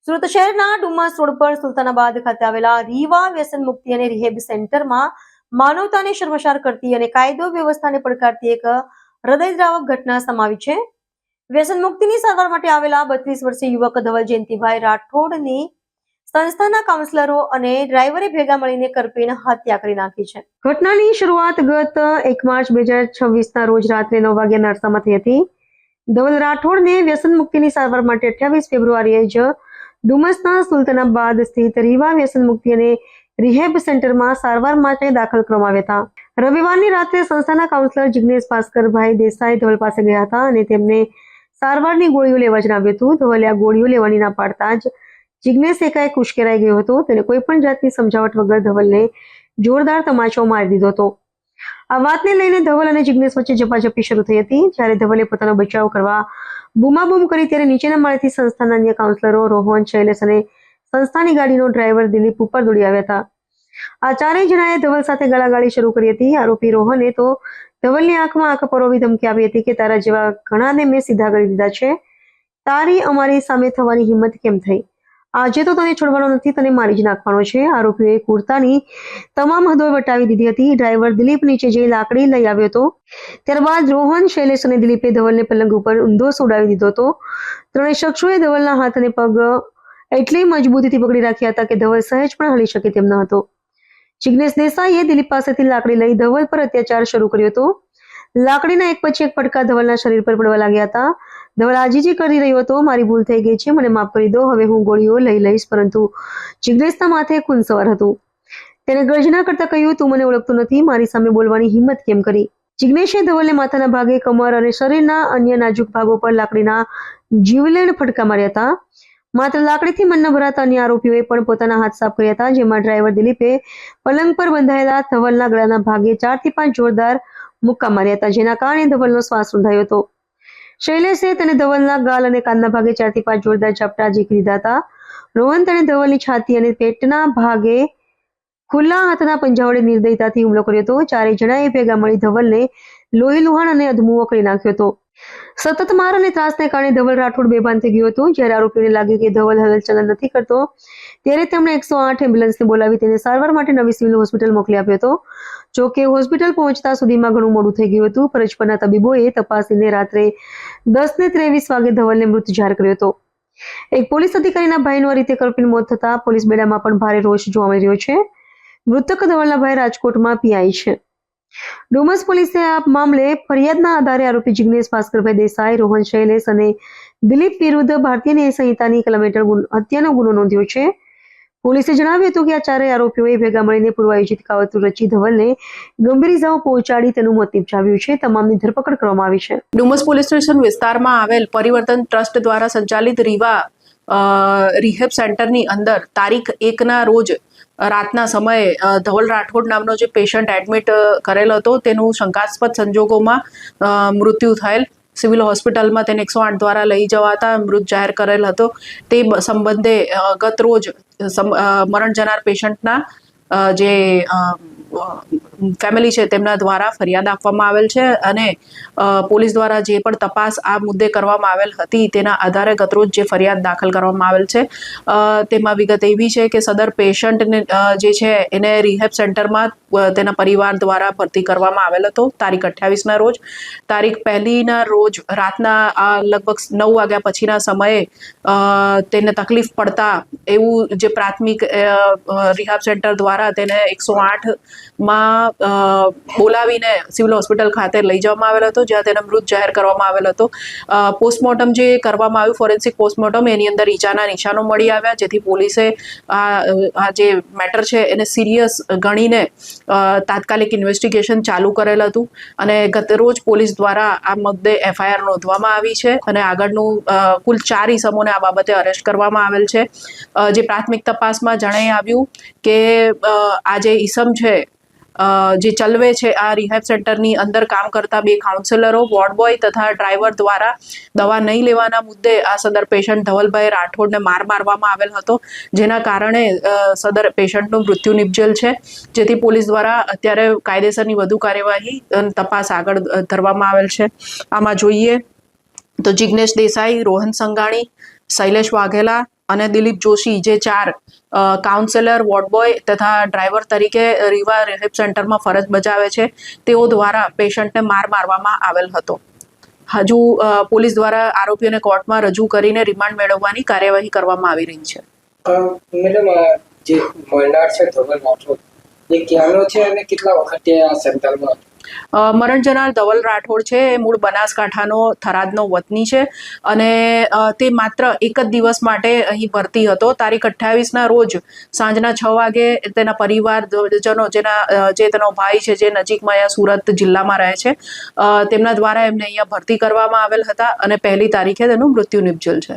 સુરત શહેરના ડુમસ રોડ પર સુલતાનાબાદ ખાતે આવેલા રીવા વ્યસન મુક્તિ અને રિહેબ સેન્ટરમાં માનવતાને શર્મસાર કરતી અને કાયદો વ્યવસ્થાને પડકારતી એક હૃદયદ્રાવક ઘટના સમાવી છે. વ્યસન મુક્તિની સારવાર માટે આવેલા 32 વર્ષીય યુવક ધવલ જયંતિભાઈ રાઠોડની સંસ્થાના કાઉન્સલરો અને ડ્રાઈવરે ભેગા મળીને કરપીને હત્યા કરી નાખી છે. ઘટનાની શરૂઆત ગત 1 માર્ચ 2026 રોજ રાત્રે 9 વાગ્યાના અરસામાં થઈ હતી. ધવલ રાઠોડને વ્યસન મુક્તિની સારવાર માટે 28 ફેબ્રુઆરીએ જ ડુમસના સુલતાનાબાદ સ્થિત રીવા વ્યસન મુક્તિ અને રિહેબ સેન્ટરમાં સારવાર માટે દાખલ કરવામાં આવ્યા હતા. રવિવારની રાત્રે સંસ્થાના કાઉન્સલર જિગ્નેશ ભાસ્કરભાઈ દેસાઈ ધવલ પાસે ગયા હતા અને તેમને સારવારની ગોળીઓ લેવા જણાવ્યું હતું. ધવલે આ ગોળીઓ લેવાની ના પાડતા જ જિગ્નેશ એકાએક ઉશ્કેરાઈ ગયો હતો. તેને કોઈ પણ જાતની સમજાવટ વગર ધવલને જોરદાર તમાચો મારી દીધો હતો. આ વાતને લઈને ધવલ અને જિગ્નેશ વચ્ચે ઝપાઝપી શરૂ થઈ હતી. જ્યારે ધવલે પોતાનો બચાવ કરવા બૂમાબૂમ કરી ત્યારે નીચેના માળેથી સંસ્થાના અન્ય કાઉન્સલરો રોહન, શૈલેષ અને સંસ્થાની ગાડીનો ડ્રાઈવર દિલીપ ઉપર દોડી આવ્યા હતા. આ ચારેય જણાએ ધવલ સાથે ગાળાગાળી શરૂ કરી હતી. આરોપી રોહને તો ધવલની આંખમાં આંખ પરોવી ધમકી આપી હતી કે તારા જેવા ઘણાને મેં સીધા કરી દીધા છે, તારી અમારી સામે થવાની હિંમત કેમ થઈ? આજે તો તને છોડવાનો નથી, તને મારી જ નાખવાનો છે. આરોપીઓએ ક્રૂરતાની તમામ હદો વટાવી દીધી હતી. ડ્રાઈવર દિલીપ નીચે જઈ લાકડી લઈ આવ્યો હતો. ત્યારબાદ રોહન, શૈલેષ અને દિલીપે ધવલને પલંગ ઉપર ઊંધો સુવડાવી દીધો હતો. ત્રણેય શખ્સોએ ધવલના હાથ અને પગ એટલી મજબૂતીથી પકડી રાખ્યા હતા કે ધવલ સહેજ પણ હલી શકે તેમ ન હતો. જિગ્નેશ દેસાઈએ દિલીપ પાસેથી લાકડી લઈ ધવલ પર અત્યાચાર શરૂ કર્યો હતો. લાકડીના એક પછી એક ફટકા ધવલના શરીર પર પડવા લાગ્યા હતા. ધવલ આજીજી કરી રહ્યો હતો. મારી ભૂલ થઈ ગઈ છે, મને માફ કરી દો, હવે હું ગોળીઓ લઈ લઈશ. પરંતુ જિગ્નેશના માથે ખૂન સવાર હતું. તેને ગર્જના કરતા કહ્યું, તું મને ઓળખતો નથી, મારી સામે બોલવાની હિંમત કેમ કરી? જિગ્નેશે ધવલને માથાના ભાગે, કમર અને શરીરના અન્ય નાજુક ભાગો પર લાકડીના જીવલેણ ફટકા માર્યા હતા. માત્ર લાકડીથી મન ન ભરાતા અન્ય આરોપીઓએ પણ પોતાના હાથ સાફ કર્યા હતા. જેમાં ડ્રાઈવર દિલીપે પલંગ પર બંધાયેલા ધવલના ગળાના ભાગે 4 થી 5 જોરદાર મુક્કા માર્યા હતા, જેના કારણે ધવલનો શ્વાસ રૂંધાયો હતો. શૈલેષે તેને ધવલના ગાલ અને કાનના ભાગે 4 થી 5 જોરદાર ઝાપટા ઝીકી દીધા હતા. રોહન તેને ધવલની છાતી અને પેટના ભાગે ખુલ્લા હાથના પંજા વડે નિર્દયતાથી હુમલો કર્યો હતો. ચારેય જણાએ ભેગા મળી ધવલને લોહી લુહાણ અને અધમુઓ કરી નાખ્યો હતો. સતત માર અને ત્રાસને કારણે ધવલ રાઠોડ બેભાન થઈ ગયો હતો. જ્યારે આરોપીઓને લાગ્યું કે ધવલ હલનચલન નથી કરતો, ત્યારે તેમણે 108 એમ્બ્યુલન્સને બોલાવી તેને સારવાર માટે નવી સિવિલ હોસ્પિટલ મોકલી આપ્યો હતો. જો કે હોસ્પિટલ પહોંચતા સુધીમાં ઘણું મોડું થઈ ગયું હતું. ફરજ પરના તબીબોએ તપાસીને રાત્રે 10:23 વાગે ધવલને મૃત જાહેર કર્યો હતો. એક પોલીસ અધિકારીના ભાઈનું આ રીતે કરપીને મોત થતા પોલીસ બેડામાં પણ ભારે રોષ જોવા મળી રહ્યો છે. મૃતક ધવલના ભાઈ રાજકોટમાં પીઆઈ છે. ડુમસ પોલીસે આ મામલે ફરિયાદના આધારે આરોપી જિગ્નેશ ભાસ્કરભાઈ દેસાઈ, રોહન, શૈલેષ અને દિલીપ વિરુદ્ધ ભારતીય ન્યાય સંહિતાની કલમ હેઠળ હત્યાનો ગુનો નોંધ્યો છે. પોલીસે જણાવ્યું હતું કે આ ચારેય આરોપીઓએ ભેગા મળીને પૂર્વાયોજિત કાવતરું રચી ધવલને ગંભીર ઇજાઓ પહોંચાડી તેનું મોત નિપજાવ્યું છે. તમામની ધરપકડ કરવામાં આવી છે. ડુમસ પોલીસ સ્ટેશન વિસ્તારમાં આવેલ પરિવર્તન ટ્રસ્ટ દ્વારા સંચાલિત રીવા રિહેબ સેન્ટરની અંદર તારીખ 1ના રોજ રાતના સમયે ધવલ રાઠોડ નામનો જે પેશન્ટ એડમિટ કરેલ હતો તેનું શંકાસ્પદ સંજોગોમાં મૃત્યુ થયેલ. સિવિલ હોસ્પિટલમાં તેને 108 દ્વારા લઈ જવાતા મૃત જાહેર કરેલ હતો. તે સંબંધે ગત રોજ મરણ જનાર પેશન્ટના જે ફેમિલી છે તેમના દ્વારા ફરિયાદ આપવામાં આવેલ છે અને પોલીસ દ્વારા જે પણ તપાસ આ મુદ્દે કરવામાં આવેલ હતી તેના આધારે ગતરોજ જે ફરિયાદ દાખલ કરવામાં આવેલ છે તેમાં વિગત એવી છે કે સદર પેશન્ટને જે છે એને રિહેબ સેન્ટરમાં તેના પરિવાર દ્વારા ભરતી કરવામાં આવેલ હતો તારીખ 28ના રોજ. તારીખ 1ના રોજ રાતના લગભગ 9 વાગ્યા પછીના સમયે તેને તકલીફ પડતા એવું જે પ્રાથમિક રિહેબ સેન્ટર દ્વારા તેને 108માં બોલાવીને સિવિલ હોસ્પિટલ ખાતે લઈ જવામાં આવેલ હતો, જ્યાં તેને મૃત જાહેર કરવામાં આવેલ હતો. પોસ્ટમોર્ટમ જે કરવામાં આવ્યું, ફોરેન્સિક પોસ્ટમોર્ટમ, એની અંદર ઈજાના નિશાનો મળી આવ્યા, જેથી પોલીસે આ જે મેટર છે એને સિરિયસ ગણીને તાત્કાલિક ઇન્વેસ્ટિગેશન ચાલુ કરેલ હતું અને ગત રોજ પોલીસ દ્વારા આ મુદ્દે FIR નોંધવામાં આવી છે અને આગળનું કુલ 4 ઇસમોને આ બાબતે અરેસ્ટ કરવામાં આવેલ છે. જે પ્રાથમિક તપાસમાં જણાઈ આવ્યું કે આ જે ઇસમ છે જે ચલવે છે આ રિહેબ સેન્ટરની અંદર કામ કરતા 2 કાઉન્સેલરો, વોર્ડ બોય તથા ડ્રાઈવર દ્વારા દવા નહીં લેવાના મુદ્દે આ સદર પેશન્ટ ધવલભાઈ રાઠોડને મારવામાં આવેલ હતો, જેના કારણે સદર પેશન્ટનું મૃત્યુ નિપજેલ છે. જેથી પોલીસ દ્વારા અત્યારે કાયદેસરની વધુ કાર્યવાહી તપાસ આગળ ધરવામાં આવેલ છે. આમાં જોઈએ તો જિગ્નેશ દેસાઈ, રોહન સંઘાણી, શૈલેષ વાઘેલા અને દિલીપ જોશી, જે 4 કાઉન્સેલર, વોર્ડ બોય તથા ડ્રાઈવર તરીકે રીવા રિહેબ સેન્ટરમાં ફરજ બજાવે છે, તેઓ દ્વારા પેશન્ટને મારવામાં આવેલ હતો. હજુ પોલીસ દ્વારા આરોપીઓને કોર્ટમાં રજૂ કરીને રિમાન્ડ મેળવવાની કાર્યવાહી કરવામાં આવી રહી છે. મેડમ, જે મળનાર છે ધવલ રાઠોડ, એ ક્યાંનો છે અને કેટલા વખતે આ સેન્ટરમાં? મરણ જનાર ધવલ રાઠોડ છે એ મૂળ બનાસકાંઠાનો થરાદનો વતની છે અને તે માત્ર એક જ દિવસ માટે અહીં ભરતી હતો. તારીખ 28ના રોજ સાંજના 6 વાગે તેના પરિવારજનો, જે તેનો ભાઈ છે, જે નજીકમાં અહીંયા સુરત જિલ્લામાં રહે છે, તેમના દ્વારા એમને અહીંયા ભરતી કરવામાં આવેલ હતા અને 1લી તારીખે તેનું મૃત્યુ નિપજેલ છે.